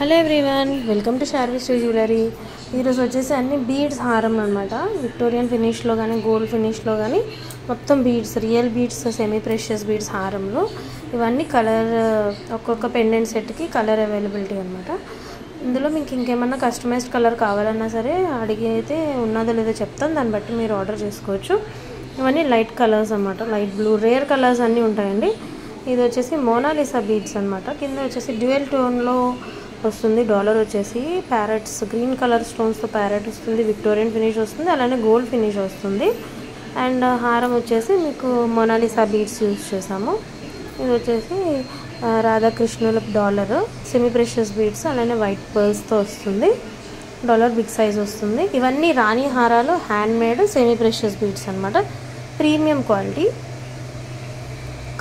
Hello everyone, welcome to Sharvi Sri jewellery. ఈరోజు వచ్చేసి అన్ని బీడ్స్ హారం అనమాట. విక్టోరియన్ ఫినిష్లో కానీ గోల్డ్ ఫినిష్లో కానీ మొత్తం beads, real beads, semi precious beads హారంలో ఇవన్నీ కలర్, ఒక్కొక్క పెండెంట్ సెట్కి కలర్ అవైలబిలిటీ అనమాట. ఇందులో మీకు ఇంకేమన్నా కస్టమైజ్డ్ కలర్ కావాలన్నా సరే అడిగి అయితే ఉన్నదో లేదో చెప్తాను, దాన్ని బట్టి మీరు ఆర్డర్ చేసుకోవచ్చు. ఇవన్నీ లైట్ కలర్స్ అనమాట, లైట్ బ్లూ, రేర్ కలర్స్ అన్నీ ఉంటాయండి. ఇది వచ్చేసి మోనాలిసా బీడ్స్ అనమాట. కింద వచ్చేసి డ్యూయల్ టోన్లో వస్తుంది. డాలర్ వచ్చేసి ప్యారెట్స్, గ్రీన్ కలర్ స్టోన్స్తో ప్యారెట్ వస్తుంది, విక్టోరియన్ ఫినిష్ వస్తుంది, అలానే గోల్డ్ ఫినిష్ వస్తుంది. అండ్ హారం వచ్చేసి మీకు మోనాలిసా బీడ్స్ యూజ్ చేసాము. ఇది వచ్చేసి రాధాకృష్ణుల డాలర్, సెమీ ప్రెషియస్ బీడ్స్, అలానే వైట్ పర్ల్స్తో వస్తుంది. డాలర్ బిగ్ సైజ్ వస్తుంది. ఇవన్నీ రాణి హారాలు, hand made semi precious beads అనమాట. Premium quality.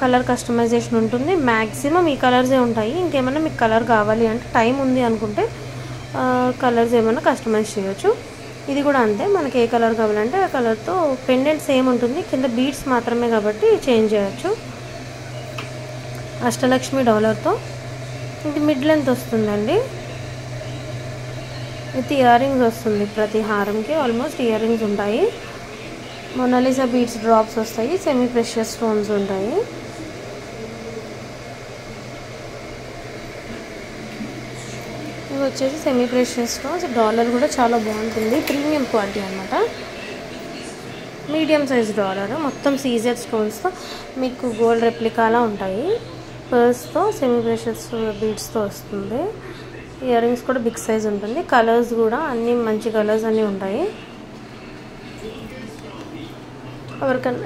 కలర్ కస్టమైజేషన్ ఉంటుంది. మ్యాక్సిమం ఈ కలర్సే ఉంటాయి. ఇంకేమైనా మీకు కలర్ కావాలి అంటే, టైం ఉంది అనుకుంటే కలర్స్ ఏమైనా కస్టమైజ్ చేయొచ్చు. ఇది కూడా అంతే, మనకి ఏ కలర్ కావాలంటే ఆ కలర్తో పెండెంట్ సేమ్ ఉంటుంది, కింద బీడ్స్ మాత్రమే కాబట్టి చేంజ్ చేయొచ్చు. అష్టలక్ష్మి డాలర్తో ఇది మిడ్ లెంత్ వస్తుందండి. విత్ ఇయర్ రింగ్స్ వస్తుంది. ప్రతి హారంకి ఆల్మోస్ట్ ఇయర్ రింగ్స్ ఉంటాయి. మోనాలిసా బీడ్స్ డ్రాప్స్ వస్తాయి. సెమీ ప్రెషియస్ స్టోన్స్ ఉంటాయి. ఇవి వచ్చేసి సెమీ ప్రెషియస్ స్టోన్స్. డాలర్ కూడా చాలా బాగుంటుంది, ప్రీమియం క్వాలిటీ అనమాట. మీడియం సైజ్ డాలర్, మొత్తం సీజెడ్ స్టోన్స్తో మీకు గోల్డ్ రెప్లికాలా ఉంటాయి. పర్స్తో సెమీ ప్రెషియస్ బీడ్స్తో వస్తుంది. ఇయర్ రింగ్స్ కూడా బిగ్ సైజ్ ఉంటుంది. కలర్స్ కూడా అన్నీ మంచి కలర్స్ అన్నీ ఉంటాయి.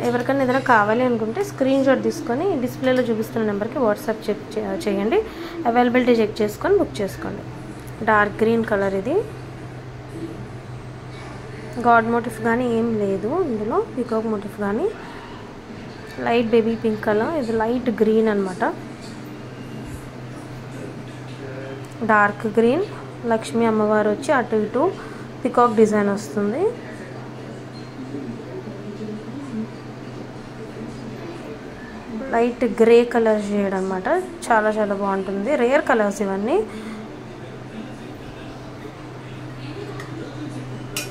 ఎవరికైనా ఏదైనా కావాలి అనుకుంటే స్క్రీన్ షాట్ తీసుకొని డిస్ప్లేలో చూపిస్తున్న నెంబర్కి వాట్సాప్ చేయండి. అవైలబిలిటీ చెక్ చేసుకొని బుక్ చేసుకోండి. డార్క్ గ్రీన్ కలర్, ఇది గాడ్ మోటిఫ్ కానీ ఏం లేదు ఇందులో, పీకాక్ మోటిఫ్ కానీ. లైట్ బేబీ పింక్ కలర్, ఇది లైట్ గ్రీన్ అనమాట. డార్క్ గ్రీన్, లక్ష్మీ అమ్మవారు వచ్చి అటు ఇటు పీకాక్ డిజైన్ వస్తుంది. లైట్ గ్రే కలర్ షేడ్ అనమాట. చాలా చాలా బాగుంటుంది. రేర్ కలర్స్ ఇవన్నీ.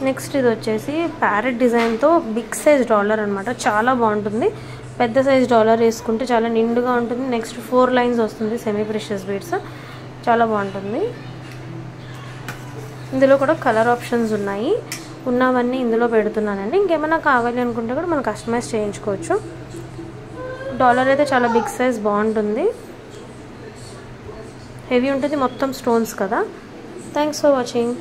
నెక్స్ట్ ఇది వచ్చేసి ప్యారెట్ డిజైన్తో బిగ్ సైజ్ డాలర్ అనమాట. చాలా బాగుంటుంది. పెద్ద సైజ్ డాలర్ వేసుకుంటే చాలా నిండుగా ఉంటుంది. నెక్స్ట్ 4 లైన్స్ వస్తుంది సెమీ ప్రెషియస్ బీడ్స్. చాలా బాగుంటుంది. ఇందులో కూడా కలర్ ఆప్షన్స్ ఉన్నాయి. ఉన్నవన్నీ ఇందులో పెడుతున్నానండి. ఇంకేమైనా కావాలి అనుకుంటే కూడా మనం కస్టమైజ్ చేయించుకోవచ్చు. డాలర్ అయితే చాలా బిగ్ సైజ్, బాగుంటుంది, హెవీ ఉంటుంది, మొత్తం స్టోన్స్ కదా. Thanks for watching.